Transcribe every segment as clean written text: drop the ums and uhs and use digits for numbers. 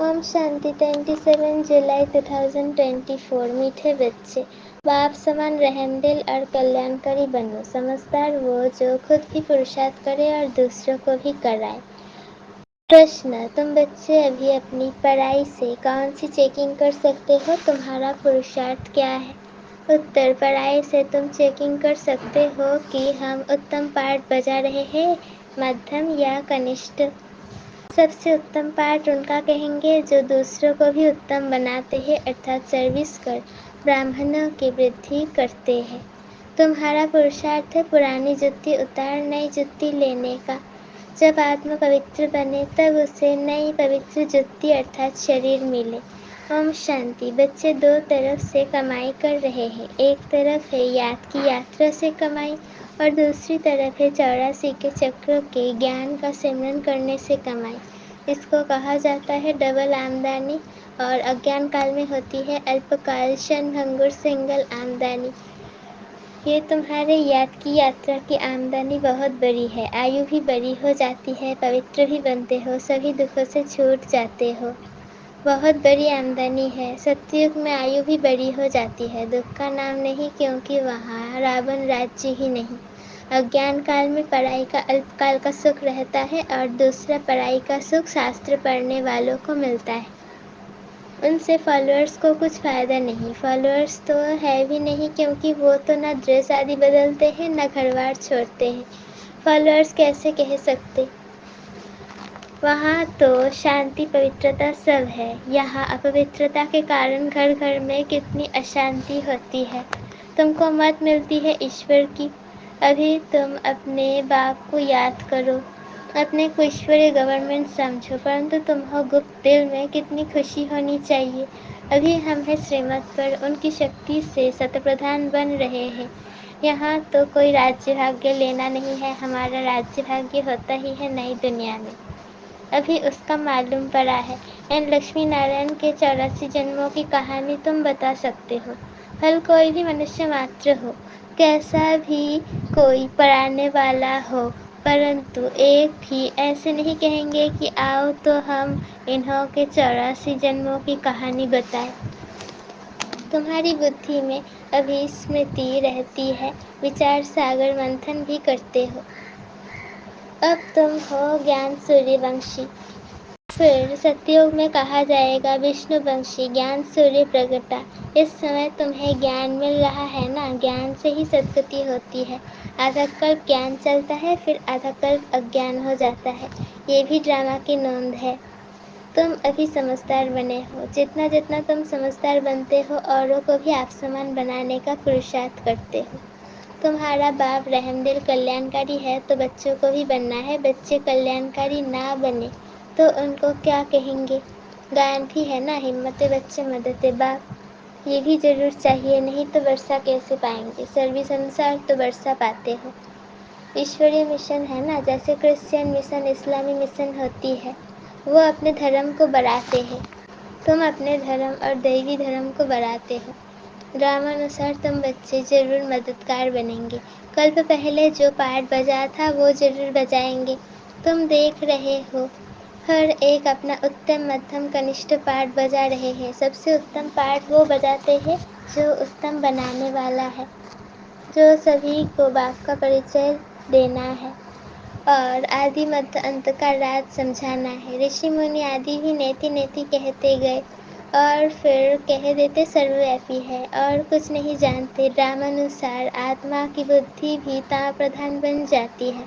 ओम शांति। 27 जुलाई 2024। मीठे बच्चे, बाप समान रहमदिल और कल्याणकारी बनो। समझदार वो जो खुद भी पुरुषार्थ करे और दूसरों को भी कराए। प्रश्न, तुम बच्चे अभी अपनी पढ़ाई से कौन सी चेकिंग कर सकते हो? तुम्हारा पुरुषार्थ क्या है? उत्तर, पढ़ाई से तुम चेकिंग कर सकते हो कि हम उत्तम पाठ बजा रहे हैं, मध्यम या कनिष्ठ। सबसे उत्तम पाठ उनका कहेंगे जो दूसरों को भी उत्तम बनाते हैं, अर्थात सर्विस कर ब्राह्मणों की वृद्धि करते हैं। तुम्हारा पुरुषार्थ है पुरानी जुत्ती उतार नई जुत्ती लेने का। जब आत्मा पवित्र बने तब उसे नई पवित्र जुत्ती अर्थात शरीर मिले। ओम शांति। बच्चे दो तरफ से कमाई कर रहे हैं। एक तरफ है याद की यात्रा से कमाई और दूसरी तरफ है 84 के चक्रों के ज्ञान का सिमरन करने से कमाई। इसको कहा जाता है डबल आमदनी और अज्ञान काल में होती है अल्पकाल क्षणभंगुर सिंगल आमदनी। ये तुम्हारे याद की यात्रा की आमदनी बहुत बड़ी है। आयु भी बड़ी हो जाती है, पवित्र भी बनते हो, सभी दुखों से छूट जाते हो। बहुत बड़ी आमदनी है। सतयुग में आयु भी बड़ी हो जाती है, दुख का नाम नहीं, क्योंकि वहाँ रावण राज्य ही नहीं। अज्ञान काल में पढ़ाई का अल्पकाल का सुख रहता है और दूसरा पढ़ाई का सुख शास्त्र पढ़ने वालों को मिलता है। उनसे फॉलोअर्स को कुछ फायदा नहीं। फॉलोअर्स तो है भी नहीं, क्योंकि वो तो न ड्रेस आदि बदलते हैं न घरबार छोड़ते हैं। फॉलोअर्स कैसे कह सकते? वहाँ तो शांति पवित्रता सब है। यहाँ अपवित्रता के कारण घर घर में कितनी अशांति होती है। तुमको मत मिलती है ईश्वर की। अभी तुम अपने बाप को याद करो, अपने को ईश्वरीय गवर्नमेंट समझो, परंतु तुम्हें गुप्त दिल में कितनी खुशी होनी चाहिए। अभी हम हैं श्रीमत पर, उनकी शक्ति से शतप्रधान बन रहे हैं। यहाँ तो कोई राज्य भाग्य लेना नहीं है। हमारा राज्य भाग्य होता ही है नई दुनिया में। अभी उसका मालूम पड़ा है। इन लक्ष्मी नारायण के 84 जन्मों की कहानी तुम बता सकते हो। फल कोई भी मनुष्य मात्र हो, कैसा भी कोई पढ़ाने वाला हो, परंतु एक भी ऐसे नहीं कहेंगे कि आओ तो हम इन्हों के 84 जन्मों की कहानी बताएं। तुम्हारी बुद्धि में अभी स्मृति रहती है, विचार सागर मंथन भी करते हो। अब तुम हो ज्ञान सूर्यवंशी, फिर सतयुग में कहा जाएगा विष्णुवंशी, ज्ञान सूर्य प्रगटा। इस समय तुम्हें ज्ञान मिल रहा है ना, ज्ञान से ही सद्गति होती है। आधा कल्प ज्ञान चलता है, फिर आधा कल्प अज्ञान हो जाता है। ये भी ड्रामा की नोंद है। तुम अभी समझदार बने हो। जितना जितना तुम समझदार बनते हो, औरों को भी आप समान बनाने का पुरुषार्थ करते हो। तुम्हारा बाप रहमदिल कल्याणकारी है तो बच्चों को भी बनना है। बच्चे कल्याणकारी ना बने तो उनको क्या कहेंगे? गायन भी है ना, हिम्मते बच्चे मददे बाप। ये भी जरूर चाहिए, नहीं तो वर्षा कैसे पाएंगे? सर्विस अनुसार तो वर्षा पाते हो। ईश्वरीय मिशन है ना, जैसे क्रिश्चियन मिशन इस्लामी मिशन होती है, वो अपने धर्म को बढ़ाते हैं। तुम अपने धर्म और दैवी धर्म को बढ़ाते हो। ड्रामानुसार तुम बच्चे जरूर मददगार बनेंगे। कल्प पहले जो पाठ बजा था वो जरूर बजाएंगे। तुम देख रहे हो हर एक अपना उत्तम मध्यम कनिष्ठ पाठ बजा रहे हैं। सबसे उत्तम पाठ वो बजाते हैं जो उत्तम बनाने वाला है, जो सभी को बाप का परिचय देना है और आदि मध्य अंत का राज समझाना है। ऋषि मुनि आदि भी नेति नेति कहते गए और फिर कह देते सर्वव्यापी है और कुछ नहीं जानते। ड्रामानुसार आत्मा की बुद्धि भी ताप प्रधान बन जाती है।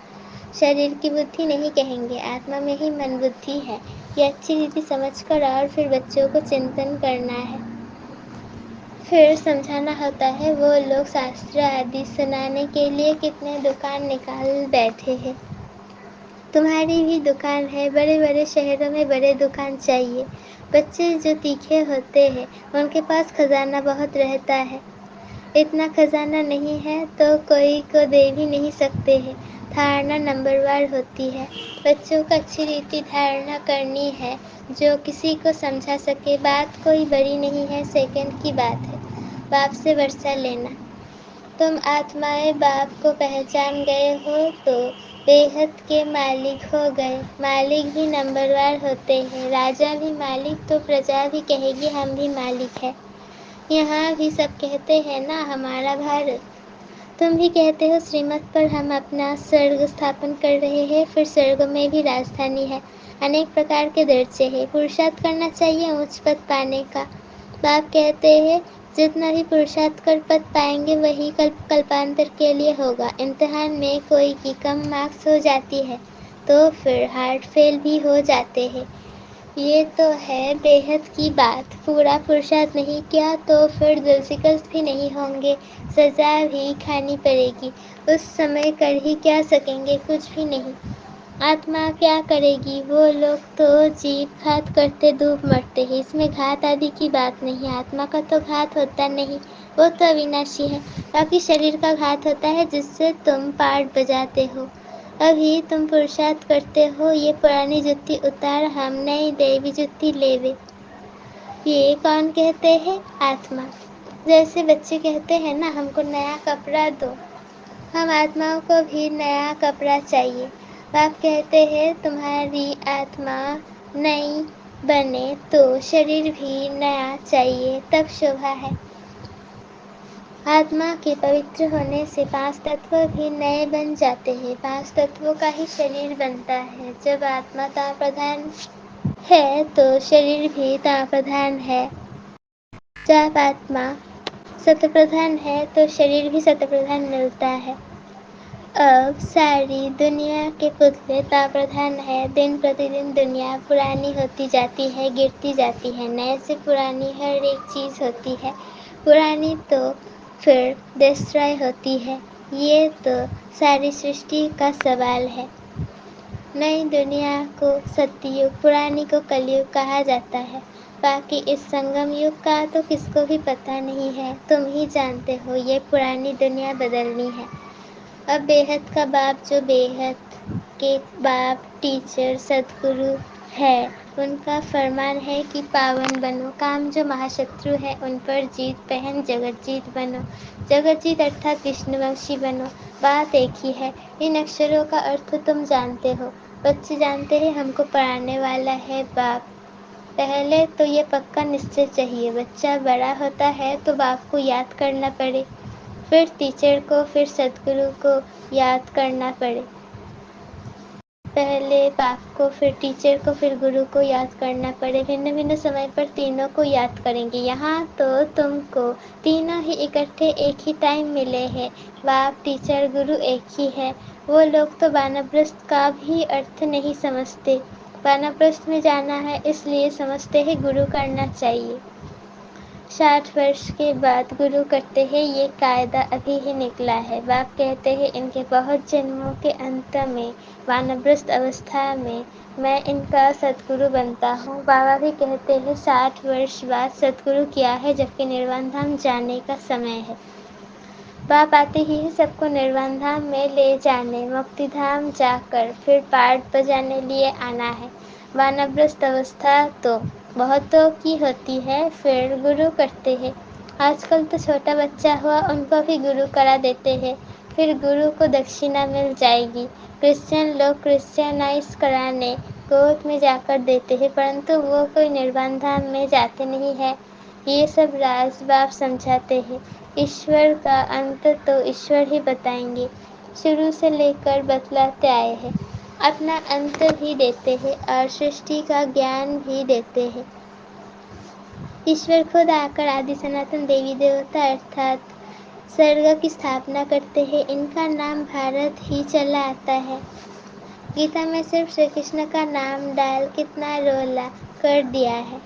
शरीर की बुद्धि नहीं कहेंगे, आत्मा में ही मन बुद्धि है। ये अच्छी रीति समझकर और फिर बच्चों को चिंतन करना है। फिर समझाना होता है। वो लोग शास्त्र आदि सुनाने के लिए कितने दुकान निकाल बैठे हैं। तुम्हारी भी दुकान है। बड़े बड़े शहरों में बड़े दुकान चाहिए। बच्चे जो तीखे होते हैं उनके पास खजाना बहुत रहता है। इतना खजाना नहीं है तो कोई को दे भी नहीं सकते हैं। धारणा नंबरवार होती है। बच्चों को अच्छी रीति धारणा करनी है, जो किसी को समझा सके। बात कोई बड़ी नहीं है, सेकंड की बात है। बाप से वर्षा लेना। तुम आत्माएं बाप को पहचान गए हो तो बेहद के मालिक हो गए। मालिक भी नंबरवार होते हैं। राजा भी मालिक तो प्रजा भी कहेगी हम भी मालिक है। यहाँ भी सब कहते हैं ना हमारा भारत। तुम भी कहते हो श्रीमत पर हम अपना स्वर्ग स्थापन कर रहे हैं। फिर स्वर्ग में भी राजधानी है, अनेक प्रकार के दर्जे हैं। पुरुषार्थ करना चाहिए उच्च पद पाने का। बाप कहते हैं जितना भी पुरुषार्थ कर पद पाएंगे वही कल्पांतर के लिए होगा। इम्तिहान में कोई की कम मार्क्स हो जाती है तो फिर हार्ट फेल भी हो जाते हैं। ये तो है बेहद की बात। पूरा पुरुषार्थ नहीं किया तो फिर दिलशिकस्त भी नहीं होंगे, सजा भी खानी पड़ेगी। उस समय कर ही क्या सकेंगे, कुछ भी नहीं। आत्मा क्या करेगी? वो लोग तो जीव घात करते डूब मरते हैं। इसमें घात आदि की बात नहीं। आत्मा का तो घात होता नहीं, वो तो अविनाशी है। बाकी शरीर का घात होता है जिससे तुम पार्ट बजाते हो। अभी तुम पुरुषार्थ करते हो। ये पुरानी जुत्ती उतार, हम नई देवी जुत्ती लेवे। ये कौन कहते हैं? आत्मा। जैसे बच्चे कहते हैं ना हमको नया कपड़ा दो, हम आत्माओं को भी नया कपड़ा चाहिए। बाप कहते हैं तुम्हारी आत्मा नई बने तो शरीर भी नया चाहिए, तब शोभा है। आत्मा के पवित्र होने से 5 तत्व भी नए बन जाते हैं। 5 तत्वों का ही शरीर बनता है। जब आत्मा ता प्रधान है तो शरीर भी ता प्रधान है। जब आत्मा सत्य प्रधान है तो शरीर भी सत्य प्रधान मिलता है। अब सारी दुनिया के पुतले ता प्रधान है। दिन प्रतिदिन दुनिया पुरानी होती जाती है, गिरती जाती है। नए से पुरानी हर एक चीज़ होती है। पुरानी तो फिर डिस्ट्रॉय होती है। ये तो सारी सृष्टि का सवाल है। नई दुनिया को सत्ययुग, पुरानी को कलयुग कहा जाता है। बाकी इस संगम युग का तो किसको भी पता नहीं है। तुम ही जानते हो ये पुरानी दुनिया बदलनी है। अब बेहद का बाप जो बेहद के बाप टीचर सद्गुरु है, उनका फरमान है कि पावन बनो। काम जो महाशत्रु है उन पर जीत पहन जगतजीत बनो। जगतजीत अर्थात विष्णुवंशी बनो। बात एक ही है। इन अक्षरों का अर्थ तुम जानते हो। बच्चे जानते हैं हमको पढ़ाने वाला है बाप। पहले तो ये पक्का निश्चय चाहिए। बच्चा बड़ा होता है तो बाप को याद करना पड़े, फिर टीचर को, फिर सद्गुरु को याद करना पड़े। पहले बाप को, फिर टीचर को, फिर गुरु को याद करना पड़े। भिन्न भिन्न समय पर तीनों को याद करेंगे। यहाँ तो तुमको तीनों ही इकट्ठे एक ही टाइम मिले हैं। बाप टीचर गुरु एक ही है। वो लोग तो वानप्रस्थ का भी अर्थ नहीं समझते। वानप्रस्थ में जाना है इसलिए समझते हैं गुरु करना चाहिए। 60 वर्ष के बाद गुरु करते हैं, ये कायदा अभी ही निकला है। बाप कहते हैं इनके बहुत जन्मों के अंत में वानप्रस्थ अवस्था में मैं इनका सद्गुरु बनता हूँ। बाबा भी कहते हैं 60 वर्ष बाद सद्गुरु किया है, जबकि निर्वाण धाम जाने का समय है। बाप आते ही सबको निर्वाण धाम में ले जाने, मुक्ति धाम जाकर फिर पाठ बजाने लिए आना है। वानप्रस्थ अवस्था तो बहुतों की होती है, फिर गुरु करते हैं। आजकल तो छोटा बच्चा हुआ उनको भी गुरु करा देते हैं, फिर गुरु को दक्षिणा मिल जाएगी। क्रिश्चियन लोग क्रिश्चियनाइज कराने गोद में जाकर देते हैं, परंतु वो कोई निर्वाण धाम में जाते नहीं है। ये सब राज बाप समझाते हैं। ईश्वर का अंत तो ईश्वर ही बताएंगे। शुरू से लेकर बतलाते आए हैं। अपना अंत भी देते हैं और सृष्टि का ज्ञान भी देते हैं। ईश्वर खुद आकर आदि सनातन देवी देवता अर्थात स्वर्ग की स्थापना करते हैं। इनका नाम भारत ही चला आता है। गीता में सिर्फ श्री कृष्ण का नाम डाल कितना रोला कर दिया है।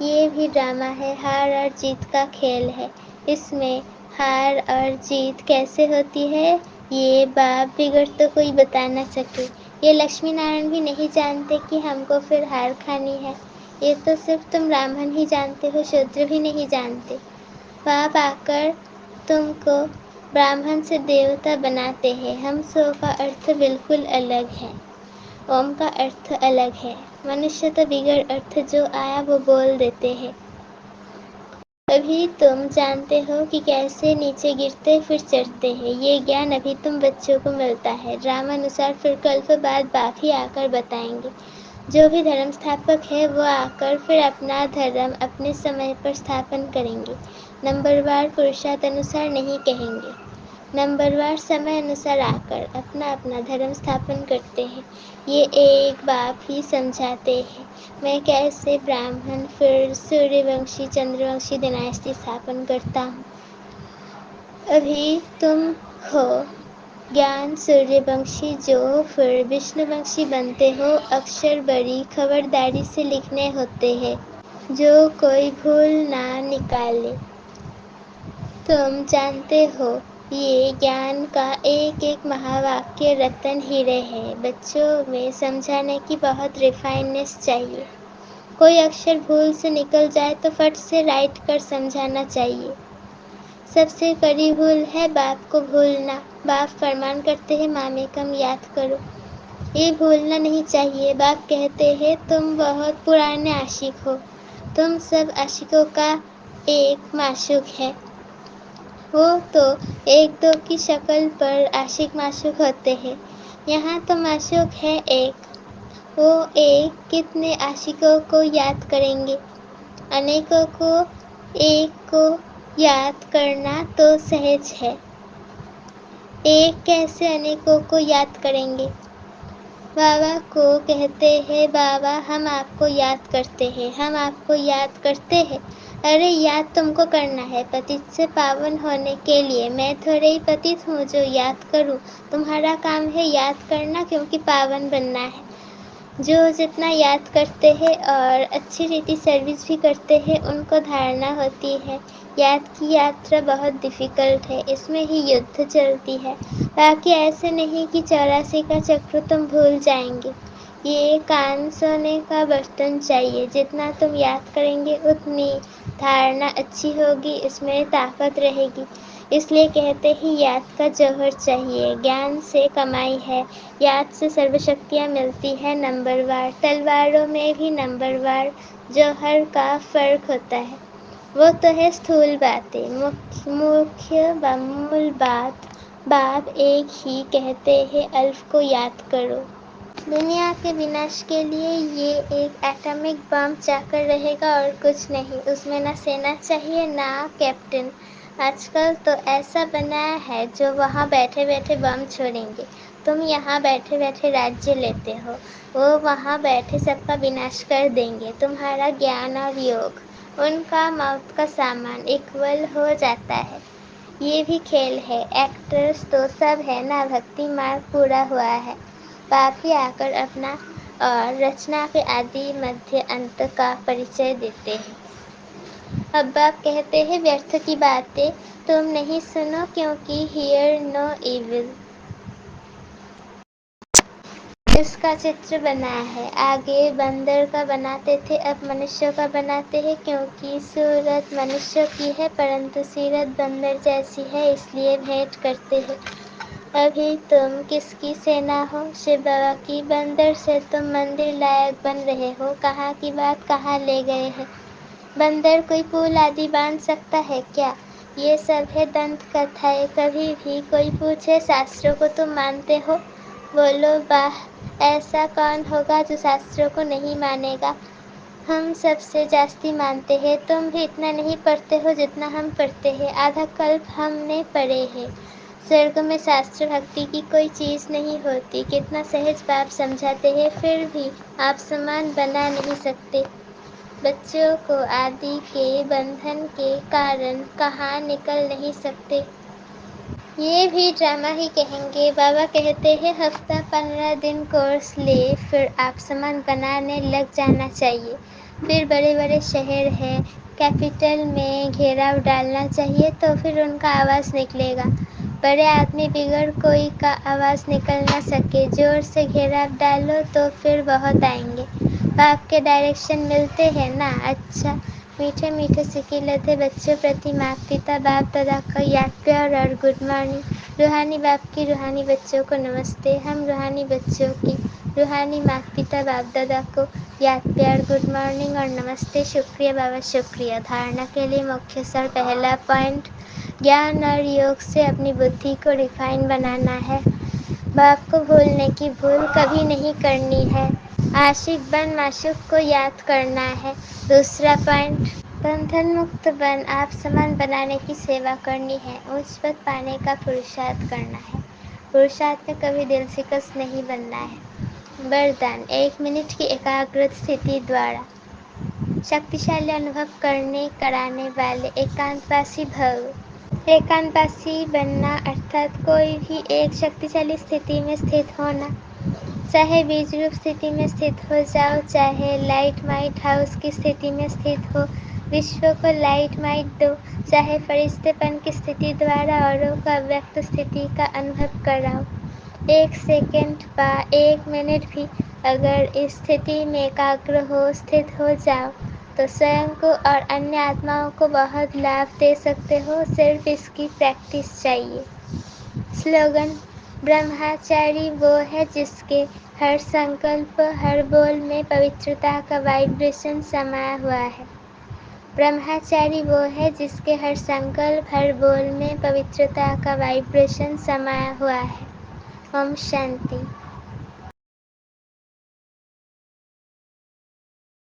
ये भी ड्रामा है, हार और जीत का खेल है। इसमें हार और जीत कैसे होती है ये बाप बिगड़ तो कोई बता न सके। ये लक्ष्मी नारायण भी नहीं जानते कि हमको फिर हार खानी है। ये तो सिर्फ तुम ब्राह्मण ही जानते हो, शूद्र भी नहीं जानते। बाप आकर तुमको ब्राह्मण से देवता बनाते हैं। हम सो का अर्थ बिल्कुल अलग है, ओम का अर्थ अलग है। मनुष्य तो बिगड़ अर्थ जो आया वो बोल देते हैं। ابھی تم جانتے ہو کہ کیسے نیچے گرتے پھر چڑھتے ہیں. یہ گیان ابھی تم بچوں کو ملتا ہے. رامانوسار پھر کلپ بعد باپ ہی آ کر بتائیں گے. جو بھی دھرم استھاپک ہے وہ آ کر پھر اپنا دھرم اپنے سمے پر استھاپن کریں گے. نمبر وار پرشارت انوسار نہیں کہیں گے. نمبر وار سمے انوسار آ کر اپنا اپنا دھرم استھاپن کرتے ہیں. یہ ایک باپ ہی سمجھاتے ہیں. میں کیسے براہمن پھر سوریہ ونشی چندر ونشی ڈیناسٹی استھاپن کرتا ہوں. ابھی تم ہو گیان سوریہ ونشی جو پھر وشنو ونشی بنتے ہو. اکشر بڑی خبرداری سے لکھنے ہوتے ہیں جو کوئی بھول نہ نکالے. تم جانتے ہو یہ گیان کا ایک ایک مہا واکیہ رتن ہیرے ہے. بچوں میں سمجھانے کی بہت ریفائننس چاہیے. کوئی اکشر بھول سے نکل جائے تو فٹ سے رائٹ کر سمجھانا چاہیے. سب سے بڑی بھول ہے باپ کو بھولنا. باپ فرمان کرتے ہیں ماں کم یاد کرو. یہ بھولنا نہیں چاہیے. باپ کہتے ہیں تم بہت پرانے عاشق ہو. تم سب عاشقوں کا ایک معشوق ہے. وہ تو ایک دو کی شکل پر عاشق معشوق ہوتے ہیں. یہاں تو معشوق ہے ایک. وہ ایک کتنے عاشقوں کو یاد کریں گے. انیکوں کو ایک کو یاد کرنا تو سہج ہے. ایک کیسے انیکوں کو یاد کریں گے. بابا کو کہتے ہیں بابا ہم آپ کو یاد کرتے ہیں. ہم آپ کو یاد کرتے ہیں. ارے یاد تم کو کرنا ہے پتت سے پاون ہونے کے لیے. میں تھوڑے ہی پتت ہوں جو یاد کروں. تمہارا کام ہے یاد کرنا کیونکہ پاون بننا ہے. جو جتنا یاد کرتے ہیں اور اچھی ریتی سروس بھی کرتے ہیں ان کو دھارنا ہوتی ہے یاد کی یاترا بہت ڈیفیکلٹ ہے. اس میں ہی یدھ چلتی ہے. باقی ایسے نہیں کہ 84 کا چکر تم بھول جائیں گے. یہ کان سونے کا برتن چاہیے. جتنا تم یاد کریں گے اتنی دھارنا اچھی ہوگی. اس میں طاقت رہے گی. اس لیے کہتے ہیں یاد کا جوہر چاہیے. گیان سے کمائی ہے. یاد سے سرو شکتیاں ملتی ہے. نمبر وار تلواروں میں بھی نمبر وار جوہر کا فرق ہوتا ہے. وہ تو ہے استھول باتیں. مکھیہ و مول بات. باپ ایک ہی کہتے ہیں الف کو یاد کرو. دنیا کے وناش کے لیے یہ ایک ایٹمک بم چا کر رہے گا اور کچھ نہیں. اس میں نہ سینا چاہیے نہ کیپٹن. آج کل تو ایسا بنایا ہے جو وہاں بیٹھے بیٹھے بم چھوڑیں گے. تم یہاں بیٹھے بیٹھے راجیہ لیتے ہو. وہ وہاں بیٹھے سب کا وناش کر دیں گے. تمہارا گیان اور یوگ ان کا موت کا سامان اکول ہو جاتا ہے. یہ بھی کھیل ہے. ایکٹرس تو سب ہے نا. بھکتی مارگ پورا ہوا ہے. باپ ہی آ کر اپنا اور رچنا کے آدی مدھیہ انت کا پریچے دیتے ہیں. اب باپ کہتے ہیں ویرتھ کی باتیں تم نہیں سنو کیونکہ ہیئر نو ایول. اس کا چتر بنا ہے. آگے بندر کا بناتے تھے اب منشیوں کا بناتے ہیں کیونکہ صورت منشیوں کی ہے پرنتو سیرت بندر جیسی ہے اس لیے بھیٹ کرتے ہیں. ابھی تم کس کی سینا ہو. شیو بابا کی. بندر سے تم مندر لائق بن رہے ہو. کہاں کی بات کہاں لے گئے ہیں. بندر کوئی پول آدی باندھ سکتا ہے کیا. یہ سب ہے دنت کتھائیں. کبھی بھی کوئی پوچھے شاستروں کو تم مانتے ہو. بولو واہ. ایسا کون ہوگا جو شاستروں کو نہیں مانے گا. ہم سب سے جاستی مانتے ہیں. تم بھی اتنا نہیں پڑھتے ہو جتنا ہم پڑھتے ہیں. آدھا کلپ ہم نے پڑھے ہیں. سرگ میں شاستر بھکتی کی کوئی چیز نہیں ہوتی. کتنا سہج باپ سمجھاتے ہیں پھر بھی آپ سمان بنا نہیں سکتے. بچوں کو آدی کے بندھن کے کارن کہاں نکل نہیں سکتے. یہ بھی ڈرامہ ہی کہیں گے. بابا کہتے ہیں ہفتہ 15 دن کورس لے پھر آپ سمان بنانے لگ جانا چاہیے. پھر بڑے بڑے شہر ہیں کیپٹل میں گھیراؤ ڈالنا چاہیے تو پھر ان کا آواز نکلے گا. بڑے آدمی بگڑ کوئی کا آواز نکل نہ سکے. زور سے گھیراؤ ڈالو تو پھر بہت آئیں گے. باپ کے ڈائریکشن ملتے ہیں نا. اچھا میٹھے میٹھے سکھی لدھے بچوں پرتی ماتا پتا باپ دادا کا یاد پیار اور گڈ مارننگ. روحانی باپ کی روحانی بچوں کو نمستے. ہم روحانی بچوں کی रूहानी माता पिता बाप दादा को याद प्यार, गुड मॉर्निंग और नमस्ते। शुक्रिया बाबा, शुक्रिया। धारणा के लिए मुख्य सार, पहला पॉइंट, ज्ञान और योग से अपनी बुद्धि को रिफाइन बनाना है। बाप को भूलने की भूल कभी नहीं करनी है। आशिक बन माशूक को याद करना है। दूसरा पॉइंट, बंधन मुक्त बन आप समान बनाने की सेवा करनी है। उच्च पद पाने का पुरुषार्थ करना है। पुरुषार्थ में कभी दिल शिकस्त नहीं बनना है। वरदान, 1 मिनट की एकाग्र स्थिति द्वारा शक्तिशाली अनुभव कराने वाले एकांतवासी भव। एकांतवासी बनना अर्थात कोई भी एक शक्तिशाली स्थिति में स्थित होना। चाहे बीज रूप स्थिति में स्थित हो जाओ, चाहे लाइट माइट हाउस की स्थिति में स्थित हो, विश्व को लाइट माइट दो, चाहे फरिश्तेपन की स्थिति द्वारा औरों को अव्यक्त स्थिति का अनुभव कराओ। 1 सेकेंड व 1 मिनट भी अगर इस स्थिति में एकाग्र हो स्थित हो जाओ तो स्वयं को और अन्य आत्माओं को बहुत लाभ दे सकते हो। सिर्फ इसकी प्रैक्टिस चाहिए। स्लोगन, ब्रह्मचारी वो है जिसके हर संकल्प, हर बोल में पवित्रता का वाइब्रेशन समाया हुआ है। ब्रह्मचारी वो है जिसके हर संकल्प, हर बोल में पवित्रता का वाइब्रेशन समाया हुआ है। ओम शांति।